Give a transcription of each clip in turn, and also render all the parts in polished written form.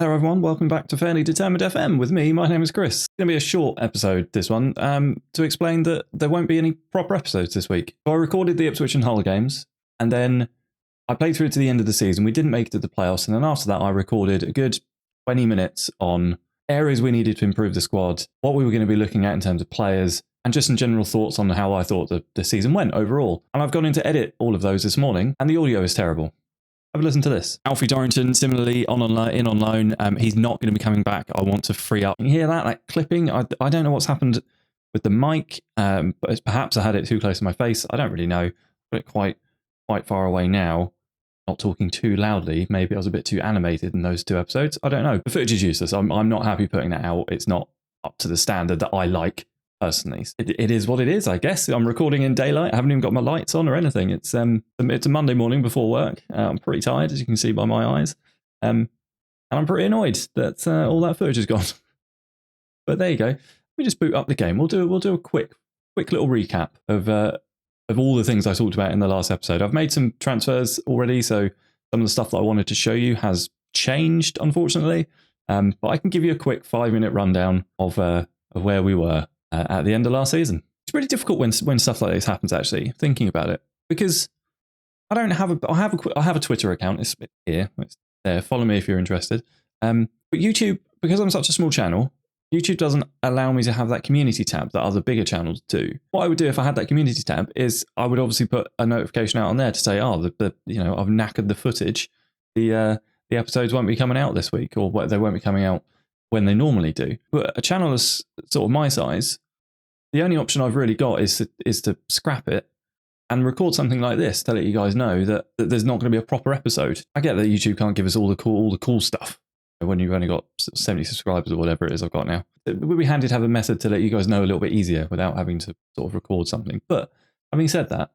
Hello everyone, welcome back to Fairly Determined FM with me. My name is Chris. It's going to be a short episode, this one, to explain that there won't be any proper episodes this week. So I recorded the Ipswich and Hull games, and then I played through to the end of the season. We didn't make it to the playoffs, and then after that I recorded a good 20 minutes on areas we needed to improve the squad, what we were going to be looking at in terms of players, and just some general thoughts on how I thought the season went overall. And I've gone in to edit all of those this morning, and the audio is terrible. Have a listen to this. Alfie Dorrington, similarly, on loan. He's not going to be coming back. I want to free up. You hear that clipping? I don't know what's happened with the mic, but it's perhaps I had it too close to my face. I don't really know. But quite far away now. Not talking too loudly. Maybe I was a bit too animated in those two episodes. I don't know. The footage is useless. I'm not happy putting that out. It's not up to the standard that I like. Personally, it is what it is, I guess. I'm recording in daylight. I haven't even got my lights on or anything. It's a Monday morning before work. I'm pretty tired, as you can see by my eyes, and I'm pretty annoyed that all that footage is gone. But there you go. Let me just boot up the game. We'll do a quick little recap of all the things I talked about in the last episode. I've made some transfers already, so some of the stuff that I wanted to show you has changed, unfortunately. But I can give you a quick 5-minute rundown of where we were at the end of last season. It's really difficult when stuff like this happens, actually, thinking about it, because I have a Twitter account. It's here. It's there. Follow me if you're interested. But YouTube, because I'm such a small channel, YouTube doesn't allow me to have that community tab that other bigger channels do. What I would do if I had that community tab is I would obviously put a notification out on there to say, oh, I've knackered the footage. The episodes won't be coming out this week, or they won't be coming out when they normally do. But a channel is sort of my size, the only option I've really got is to scrap it and record something like this to let you guys know that there's not going to be a proper episode. I get that YouTube can't give us all the cool stuff when you've only got 70 subscribers or whatever it is I've got now. It would be handy to have a method to let you guys know a little bit easier without having to sort of record something. But having said that,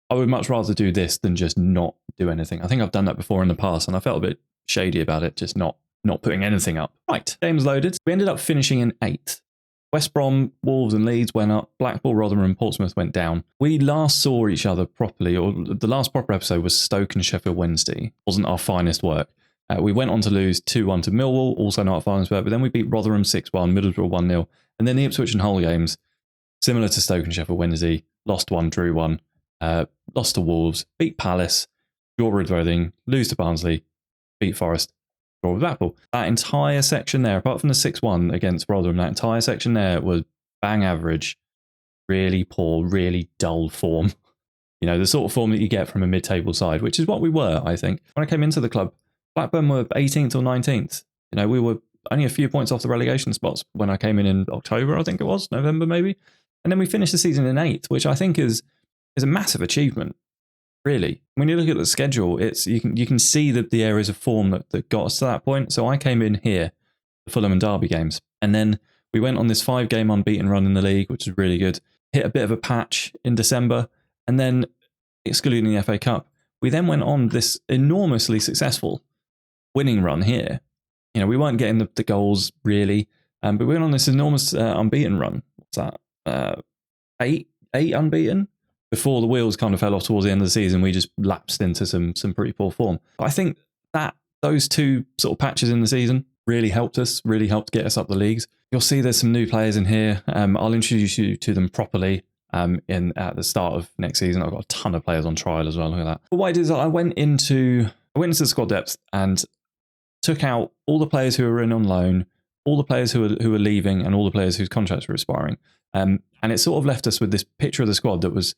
I would much rather do this than just not do anything. I think I've done that before in the past, and I felt a bit shady about it, just not putting anything up. Right, games loaded. We ended up finishing in 8th. West Brom, Wolves and Leeds went up. Blackburn, Rotherham and Portsmouth went down. We last saw each other properly, or the last proper episode was Stoke and Sheffield Wednesday. Wasn't our finest work. We went on to lose 2-1 to Millwall, also not our finest work, but then we beat Rotherham 6-1, Middlesbrough 1-0. And then the Ipswich and Hull games, similar to Stoke and Sheffield Wednesday, lost 1, drew 1, lost to Wolves, beat Palace, draw with Reading, lose to Barnsley, beat Forest, draw with Blackpool. That entire section there, apart from the 6-1 against Rotherham, that entire section there was bang average, really poor, really dull form. You know, the sort of form that you get from a mid-table side, which is what we were, I think. When I came into the club, Blackburn were 18th or 19th. You know, we were only a few points off the relegation spots when I came in October, I think it was, November maybe. And then we finished the season in 8th, which I think is a massive achievement. Really, when you look at the schedule, you can see the areas of form that got us to that point. So I came in here, the Fulham and Derby games, and then we went on this 5-game unbeaten run in the league, which is really good. Hit a bit of a patch in December, and then excluding the FA Cup, we then went on this enormously successful winning run here. You know, we weren't getting the goals really, but we went on this enormous unbeaten run. What's that? 8 unbeaten. Before the wheels kind of fell off towards the end of the season, we just lapsed into some pretty poor form. But I think that those two sort of patches in the season really helped get us up the leagues. You'll see there's some new players in here. I'll introduce you to them properly at the start of next season. I've got a ton of players on trial as well. Look at that. But what I did is I went into the squad depth and took out all the players who were in on loan, all the players who were leaving, and all the players whose contracts were expiring. And it sort of left us with this picture of the squad that was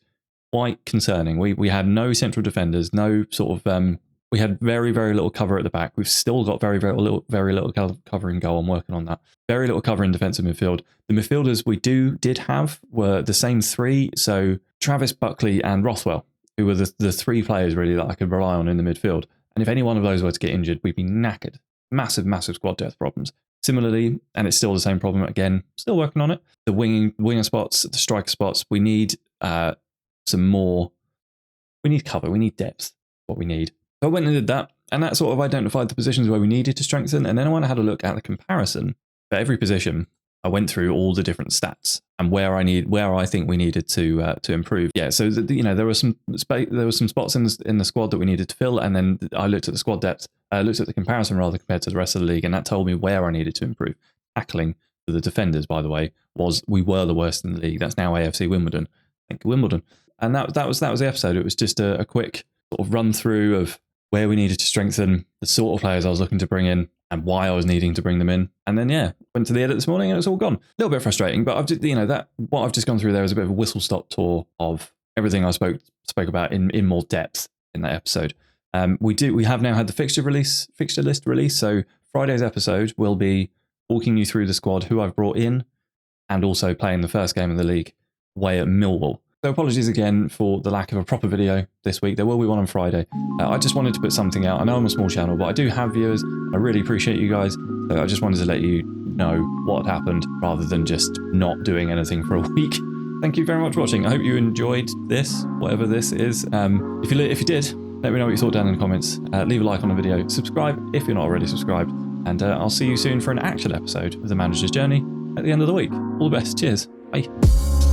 quite concerning. We had no central defenders, no sort of we had very, very little cover at the back. We've still got very, very little cover in goal. I'm working on that. Very little cover in defensive midfield. The midfielders we did have were the same three. So Travis, Buckley and Rothwell, who were the three players really that I could rely on in the midfield. And if any one of those were to get injured, we'd be knackered. Massive squad depth problems. Similarly, and it's still the same problem again, still working on it, the winger spots, the striker spots, we need some more. We need cover, we need depth, what we need. So I went and did that, and that sort of identified the positions where we needed to strengthen, and then I went and had a look at the comparison for every position. I went through all the different stats and where I think we needed to improve. Yeah, so there were some spots in the squad that we needed to fill, and then I looked at the squad depth looked at the comparison rather compared to the rest of the league, and that told me where I needed to improve. Tackling for the defenders, by the way, we were the worst in the league. That's now AFC Wimbledon. Thank you, Wimbledon. And that was the episode. It was just a quick sort of run through of where we needed to strengthen, the sort of players I was looking to bring in, and why I was needing to bring them in. And then, went to the edit this morning and it's all gone. A little bit frustrating, but I've just, what I've just gone through there is a bit of a whistle-stop tour of everything I spoke about in more depth in that episode. We have now had the fixture list release. So Friday's episode will be walking you through the squad, who I've brought in, and also playing the first game of the league away at Millwall. So apologies again for the lack of a proper video this week. There will be one on Friday. I just wanted to put something out. I know I'm a small channel, but I do have viewers. I really appreciate you guys. So I just wanted to let you know what happened rather than just not doing anything for a week. Thank you very much for watching. I hope you enjoyed this, whatever this is. If you did, let me know what you thought down in the comments. Leave a like on the video. Subscribe if you're not already subscribed. And I'll see you soon for an actual episode of The Manager's Journey at the end of the week. All the best. Cheers. Bye.